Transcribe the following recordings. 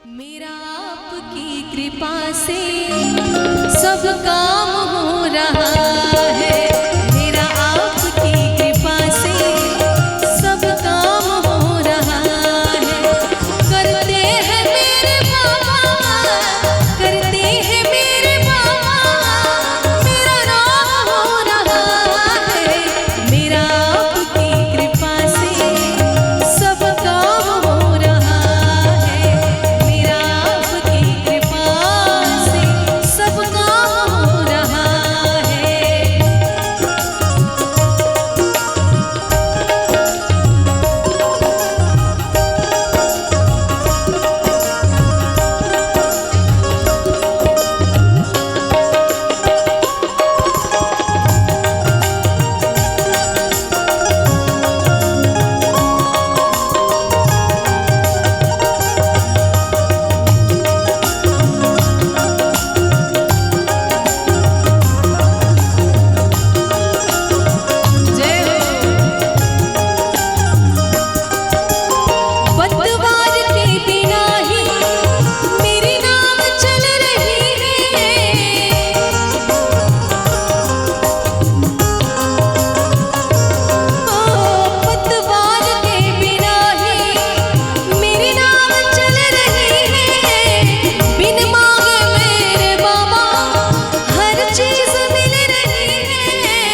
मेरा आपकी कृपा से सब काम हो रहा है। मेरा आपकी कृपा से सब काम हो रहा है। करते हैं मेरे बाबा, करते हैं मेरे बाबा, मेरा नाम हो रहा है। मेरा आपकी कृपा से सब काम हो रहा है। मेरा आपकी कृपा से सब काम हो रहा है। जय हो। पतवार के बिना ही मेरी नाव चल रही है। पतवार के बिना ही मेरी नाव चल रही है। बिन मांगे मेरे बाबा हर चीज मिल रही है।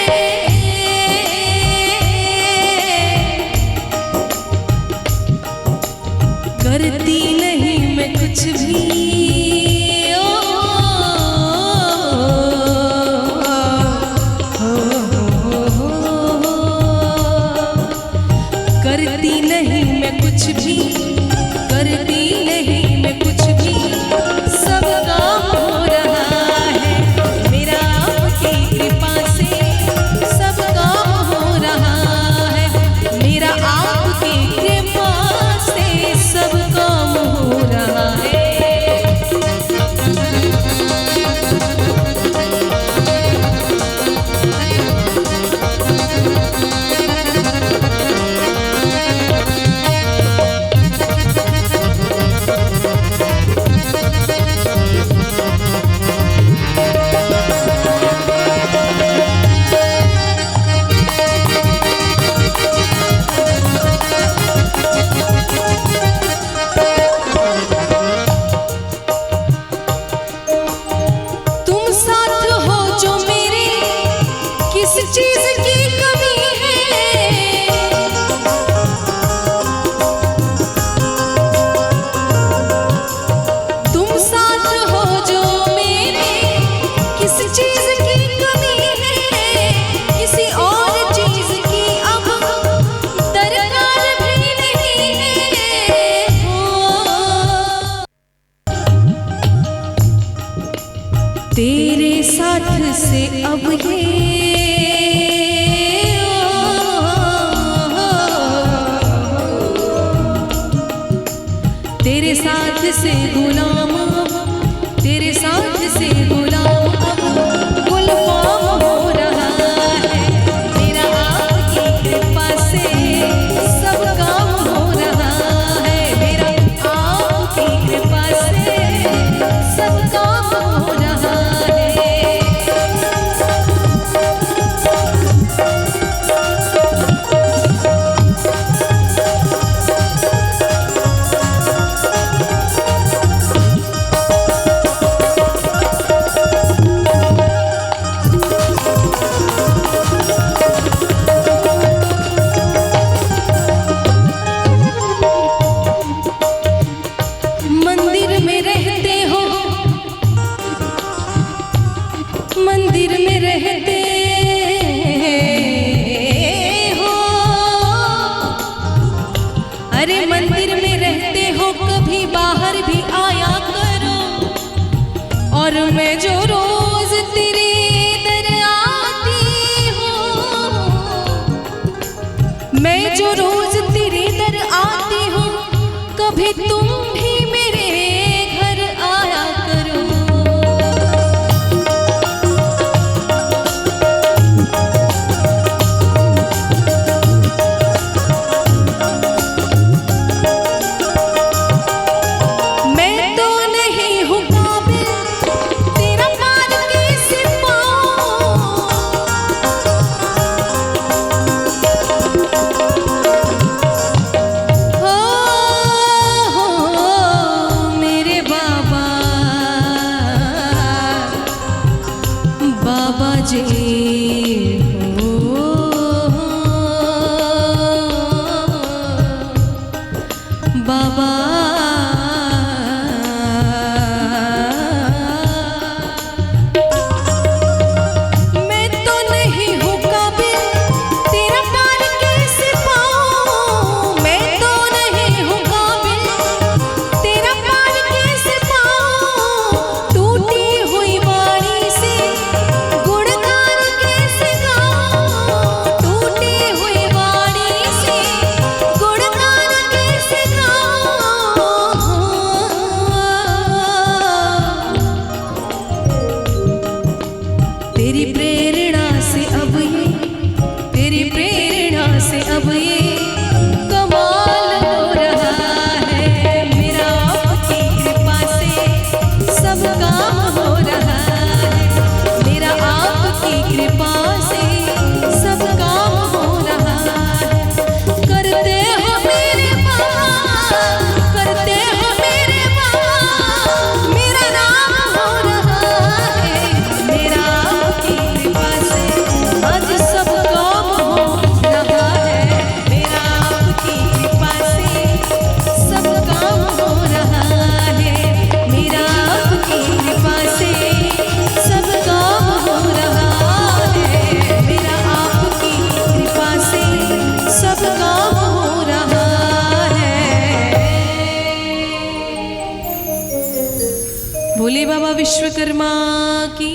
करती नहीं मैं कुछ भी, करती नहीं मैं कुछ भी, करती नहीं मैं कुछ भी, सब काम हो रहा है। मेरा आपकी कृपा से सब काम हो रहा है। मेरा आपकी कृपा से सब काम हो रहा है। तुम साथ हो जो मेरे, किस चीज की कमी है। तुम साथ हो जो मेरे, किस चीज की कमी है। किसी और चीज की अब दरकार भी नहीं है। हो तेरे साथ से अब तेरे साथ से गुलाम, तेरे साथ से गुलाम अब गुलफाम हो रहा है। मेरा आपकी कृपा से सब काम हो रहा है। मेरा आपकी कृपा से सब काम हो रहा है। मंदिर में रहते हो, मंदिर में रहते हो। अरे मंदिर में रहते हो, कभी बाहर भी आया करो। और मैं जो रोज तेरे दर आती हूँ, मैं जो रोज तेरे दर आती हूँ, कभी तुम भी मेरे घर आया करो। मैं भोले बाबा विश्वकर्मा की